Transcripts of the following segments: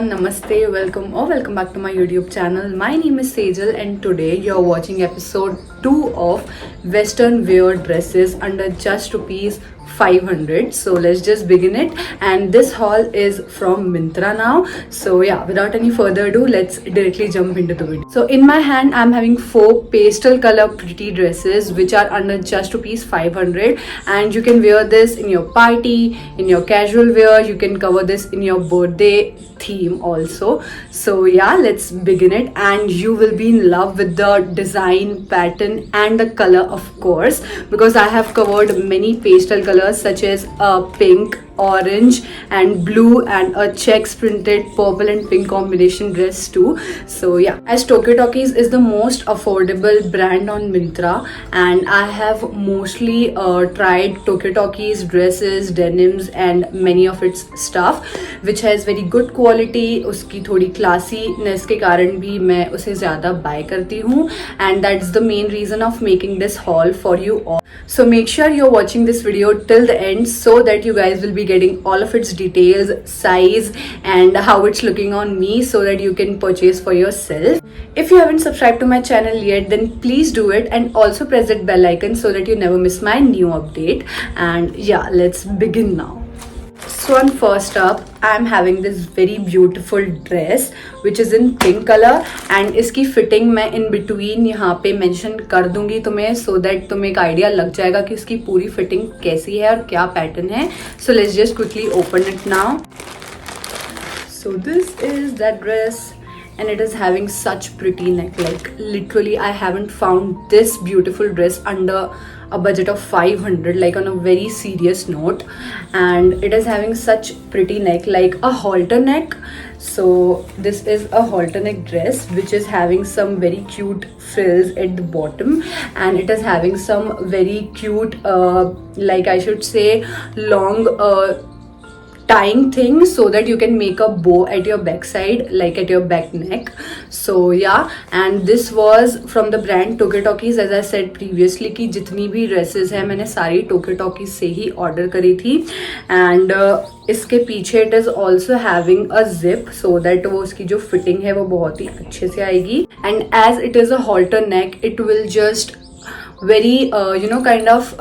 everyone, namaste, welcome back to my YouTube channel. My name is Sejal and today you're watching episode 2 of Western wear dresses under just rupees 500. So let's just begin it, and this haul is from Myntra now. So yeah, without any further ado, let's directly jump into the video. So in my hand I'm having 4 pastel color pretty dresses which are under just rupees 500, and you can wear this in your party, in your casual wear, you can cover this in your birthday theme also. So yeah, let's begin it, and you will be in love with the design, pattern and the color, of course, because I have covered many pastel colors such as pink, orange and blue, and a checks printed purple and pink combination dress too. So yeah, as Tokyo Talkies is the most affordable brand on Myntra, and I have mostly tried Tokyo Talkies dresses, denims and many of its stuff which has very good quality. उसकी थोड़ी क्लासीनेस के कारण भी मैं उसे ज़्यादा bye करती हूँ, and that's the main reason of making this haul for you all. So make sure you're watching this video till the end so that you guys will be getting all of its details, size and how it's looking on me, so that you can purchase for yourself. If you haven't subscribed to my channel yet, then please do it, and also press that bell icon so that you never miss my new update. And yeah, let's begin now. So on first up, I am having this very beautiful dress which is in pink color, and इसकी fitting मैं in between यहाँ पे mention कर दूंगी तुम्हें, so that तुम्हें एक idea लग जाएगा कि इसकी पूरी फिटिंग कैसी है और क्या पैटर्न है. So let's just quickly open it now. So this is that dress, and it is having such pretty neck. Like literally I haven't found this beautiful dress under a budget of 500, like on a very serious note. And it is having such pretty neck, like a halter neck. So this is a halter neck dress which is having some very cute frills at the bottom, and it is having some very cute like I should say long tying thing, so that you can make a bow at your backside, like at your back neck. So yeah, and this was from the brand Tokyo Talkies. As I said previously कि जितनी भी dresses है मैंने सारी Tokyo Talkies से ही order करी थी, and इसके पीछे it is also having a zip, so that वो उसकी जो fitting है वो बहुत ही अच्छे से आएगी. And as it is a halter neck, it will just very kind of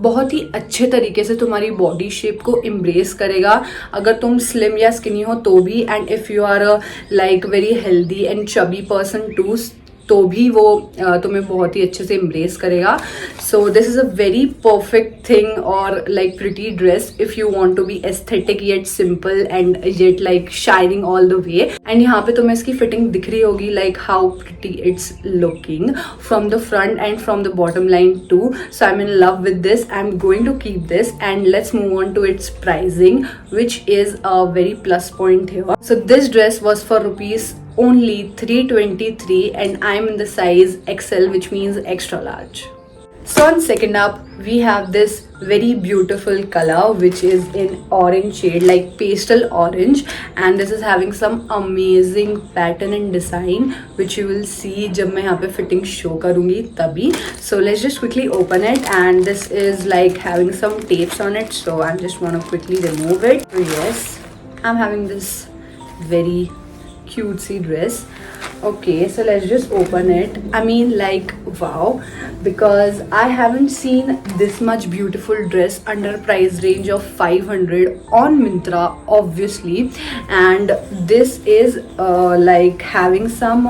बहुत ही अच्छे तरीके से तुम्हारी बॉडी शेप को इम्ब्रेस करेगा, अगर तुम स्लिम या स्किनी हो तो भी, and if you are like very healthy and chubby person too, तो भी वो तुम्हें बहुत ही अच्छे से इम्ब्रेस करेगा. So this is a very perfect thing और like pretty dress if you want to be aesthetic yet simple and yet like shining all the way. And यहाँ पे तुम्हें इसकी फिटिंग दिख रही होगी, like how pretty it's looking from the front and from the bottom line too. So I am in love with this. I am going to keep this, and let's move on to its pricing which is a very plus point here. So this dress was for rupees only 323, and I am in the size XL, which means extra large. So on second up, we have this very beautiful color which is in orange shade, like pastel orange, and this is having some amazing pattern and design which you will see जब मैं यहाँ पे fitting show करूँगी तभी. So let's just quickly open it, and this is like having some tapes on it, so I just want to quickly remove it. So yes, I'm having this very cutesy dress. Okay, so let's just open it. I mean, like wow, because I haven't seen this much beautiful dress under price range of 500 on Myntra, obviously. And this is like having some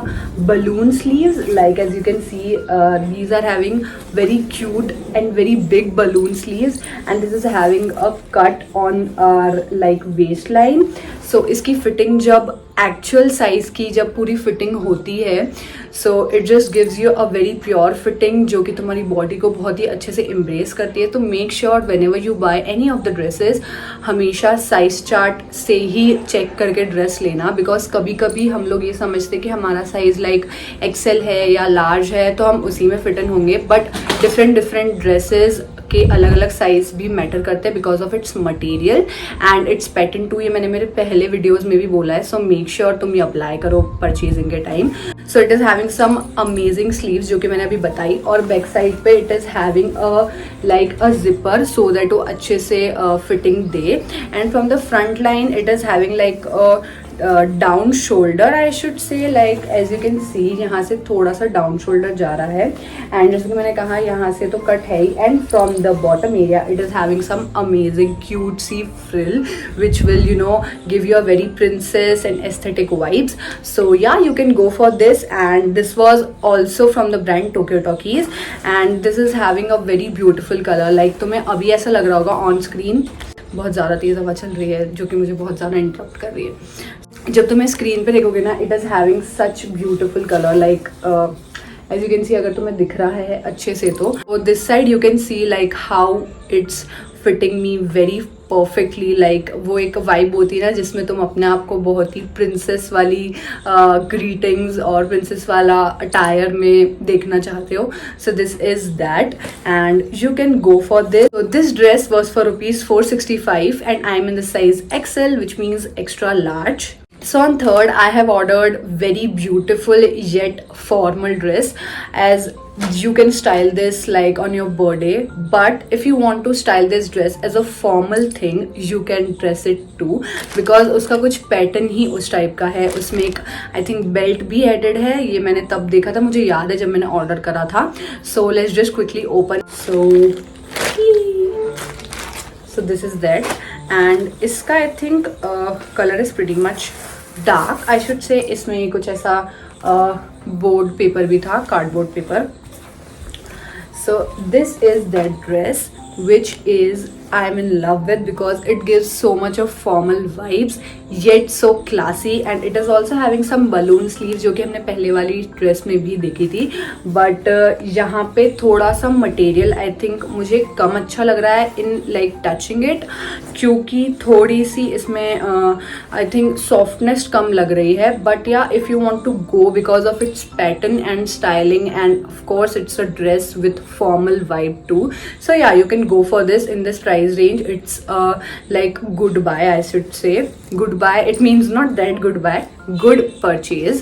balloon sleeves, like as you can see, these are having very cute and very big balloon sleeves, and this is having a cut on our like waistline. So इसकी fitting जब actual size की जब पूरी fitting होती है, so it just gives you a very pure fitting जो कि तुम्हारी बॉडी को बहुत ही अच्छे से इम्ब्रेस करती है. तो make sure when ever you by any of the dresses, हमेशा साइज चार्ट से ही चेक करके ड्रेस लेना, बिकॉज कभी कभी हम लोग ये समझते कि हमारा साइज लाइक एक्सेल है या लार्ज है तो हम उसी में फिट इन होंगे, बट डिफरेंट ड्रेसेस के अलग अलग साइज भी मैटर करते हैं because of its material and its pattern too. ये मैंने मेरे पहले वीडियोस में भी बोला है, सो मेक श्योर तुम ये अप्लाई करो परचेजिंग के time. So it is having some amazing sleeves जो कि मैंने अभी बताई, और बैक साइड पे it is having like a zipper so that वो अच्छे से फिटिंग दे. And from the front line it is having like down shoulder I should say, like as you can see यहाँ से थोड़ा सा डाउन शोल्डर जा रहा है, एंड जैसे कि मैंने कहा यहाँ से तो कट है ही, and from the bottom area it is having some amazing cute see frill which will you know give you a very princess and aesthetic vibes. So yeah, you can go for this, and this was also from the brand Tokyo Talkies, and this is having a very beautiful color. Like तुम्हें अभी ऐसा लग रहा होगा on screen बहुत ज़्यादा तेज़ हवा चल रही है जो कि मुझे बहुत ज़्यादा इंटरप्ट कर रही है। जब तुम्हें स्क्रीन पे देखोगे ना, it is having such beautiful colour, like as you can see, अगर तुम्हें दिख रहा है अच्छे से तो this side you can see like how its fitting me very perfectly. Like वो एक वाइब होती है ना जिसमें तुम अपने आप को बहुत ही प्रिंसेस वाली ग्रीटिंग्स और प्रिंसेस वाला अटायर में देखना चाहते हो। सो this is that, and you can go for this. So this dress was for ₹465 and I am in the size XL, which means extra large. So on third, I have ordered very beautiful yet formal dress, as you can style this like on your birthday, but if you want to style this dress as a formal thing, you can dress it too, because उसका कुछ pattern ही उस type का है। उसमें एक I think belt भी added है, ये मैंने तब देखा था, मुझे याद है जब मैंने ऑर्डर करा था। So let's just quickly open. So this is that, and इसका I think colour is pretty much dark I should say. इसमें कुछ ऐसा बोर्ड पेपर भी था, cardboard paper. So this is that dress which is I am in love with, because it gives so much of formal vibes yet so classy, and it is also having some balloon sleeves जो कि हमने पहले वाली dress में भी देखी थी, but यहाँ पे थोड़ा सा मटेरियल आई थिंक मुझे कम अच्छा लग रहा है इन लाइक टचिंग इट, क्योंकि थोड़ी सी इसमें आई थिंक सॉफ्टनेस कम लग रही है। But yeah if you want to go because of its pattern and styling, and of course it's a dress with formal vibe too, so yeah you can go for this in this price range. It's like goodbye, I should say. Goodbye, it means not that goodbye, good purchase.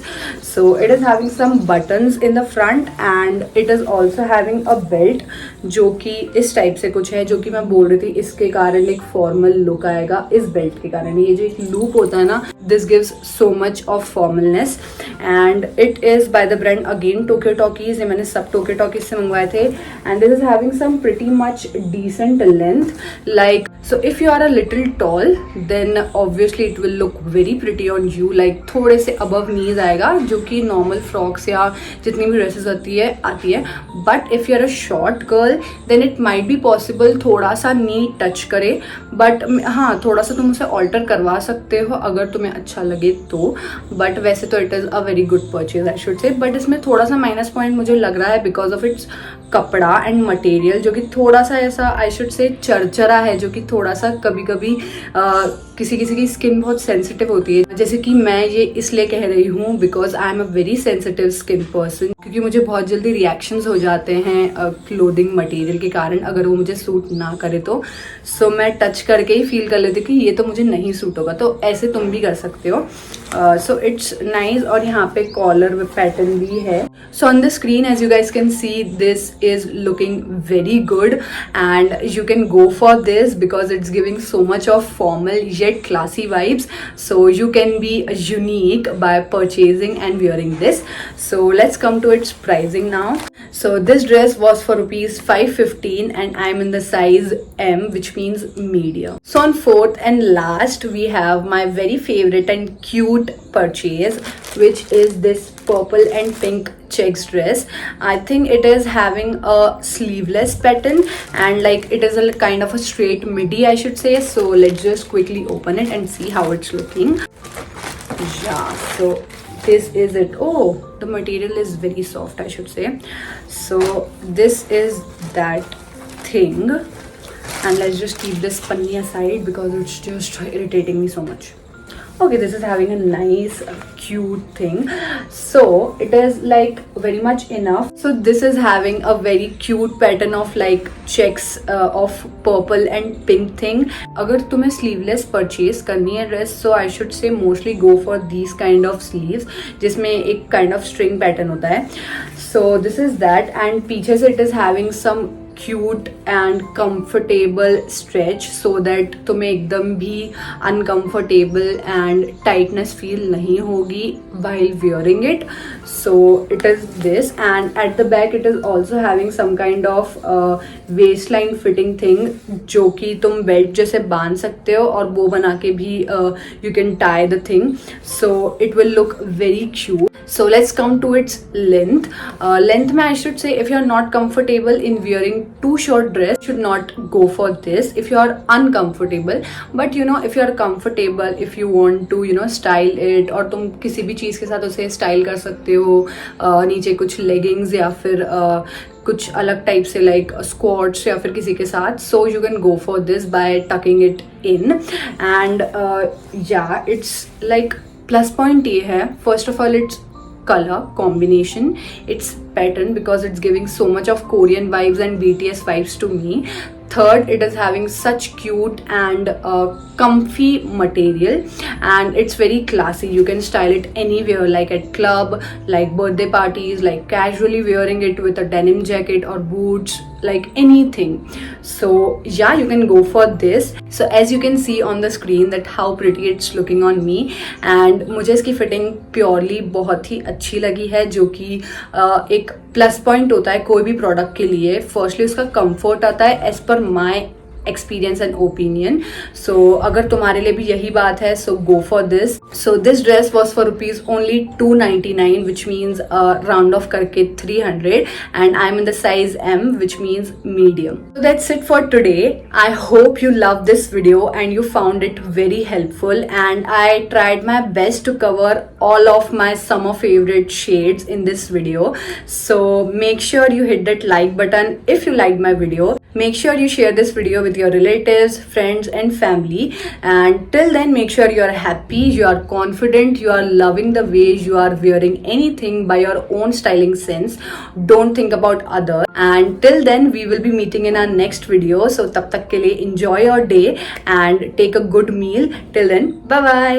So it is having some buttons in the front, and it is also having a belt जो कि इस type से कुछ है, जो कि मैं बोल रही थी इसके कारण एक फॉर्मल लुक आएगा इस बेल्ट के कारण। ये जो एक लूप होता है ना, this gives so much of formalness, and it is by the brand again Tokyo Talkies. ये मैंने सब टोक्यो टॉकीज से मंगवाए थे, and this is having some pretty much decent length. Like, so if you are a little tall, then obviously it will look very pretty on you. Like थोड़े से above knees आएगा, जो कि normal frocks या जितनी भी dresses आती है। But if you are a short girl, then it might be possible थोड़ा सा knee touch करे, but हाँ थोड़ा सा तुम उसे alter करवा सकते हो अगर तुम्हें अच्छा लगे तो। But वैसे तो it is a very good purchase I should say. But इसमें थोड़ा सा माइनस पॉइंट मुझे लग रहा है because of its कपड़ा एंड मटेरियल, जो कि थोड़ा सा ऐसा आई शुड से चरचरा है, जो कि थोड़ा सा कभी कभी किसी किसी की स्किन बहुत सेंसिटिव होती है। जैसे कि मैं ये इसलिए कह रही हूँ because I am a very sensitive skin person, क्योंकि मुझे बहुत जल्दी रिएक्शंस हो जाते हैं क्लोथिंग मटेरियल के कारण, अगर वो मुझे सूट ना करे तो। सो मैं टच करके ही फील कर लेती हूँ कि ये तो मुझे नहीं सूट होगा, तो ऐसे तुम भी कर सकते हो। सो इट्स नाइस, और यहाँ पे कॉलर में पैटर्न भी है। So on the screen as you guys can see, this is looking very good, and you can go for this because it's giving so much of formal yet classy vibes. So you can be unique by purchasing and wearing this. So let's come to its pricing now. So this dress was for ₹515 and I'm in the size M, which means medium. So on fourth and last, we have my very favorite and cute purchase, which is this purple and pink checks dress. I think it is having a sleeveless pattern, and like it is a kind of a straight midi I should say. So let's just quickly open it and see how it's looking. Yeah, so this is it. Oh, the material is very soft I should say. So this is that thing, and let's just keep this panni aside because it's just irritating me so much. Okay, this is having a nice cute thing, so it is like very much enough. So this is having a very cute pattern of like checks of purple and pink thing. अगर तुम्हें sleeveless purchase करनी है dress, so I should say mostly go for these kind of sleeves जिसमें एक kind of string pattern होता है. So this is that, and पीछे से it is having some cute and comfortable stretch so that तुम्हें एकदम भी uncomfortable and tightness feel नहीं होगी while wearing it. So it is this, and at the back it is also having some kind of waistline fitting thing जो कि तुम belt जैसे बांध सकते हो और वो बना के भी you can tie the thing, so it will look very cute. So let's come to its length. Length में I should say, if you are not comfortable in wearing too short dress, you should not go for this. If you are uncomfortable, but you know, if you are comfortable, if you want to you know style it, और तुम किसी भी चीज़ के साथ उसे style कर सकते हो, नीचे कुछ लेगिंग्स या फिर कुछ अलग टाइप से लाइक स्क्वाट्स या फिर किसी के साथ, so you can go for this by talking it in. And या इट्स लाइक प्लस पॉइंट ये है, first of all it's color combination, its pattern, because it's giving so much of Korean vibes and BTS vibes to me. Third, it is having such cute and comfy material, and it's very classy. You can style it anywhere, like at club, like birthday parties, like casually wearing it with a denim jacket or boots, like anything. So yeah, you can go for this. So as you can see on the screen that how pretty it's looking on me, and मुझे इसकी fitting purely बहुत ही अच्छी लगी है, जो कि एक plus point होता है कोई भी प्रोडक्ट के लिए. फर्स्टली उसका कंफर्ट आता है as per my experience and opinion. So अगर तुम्हारे लिए भी यही बात है, so go for this. So this dress was for rupees only 299, which means round off करके 300, and I am in the size M, which means medium. So that's it for today. I hope you loved this video and you found it very helpful, and I tried my best to cover all of my summer favorite shades in this video. So make sure you hit that like button if you liked my video. Make sure you share this video with your relatives, friends and family, and till then make sure you are happy, you are confident, you are loving the way you are wearing anything by your own styling sense. Don't think about others, and till then we will be meeting in our next video. So tab tak ke liye enjoy your day and take a good meal. Till then, bye bye.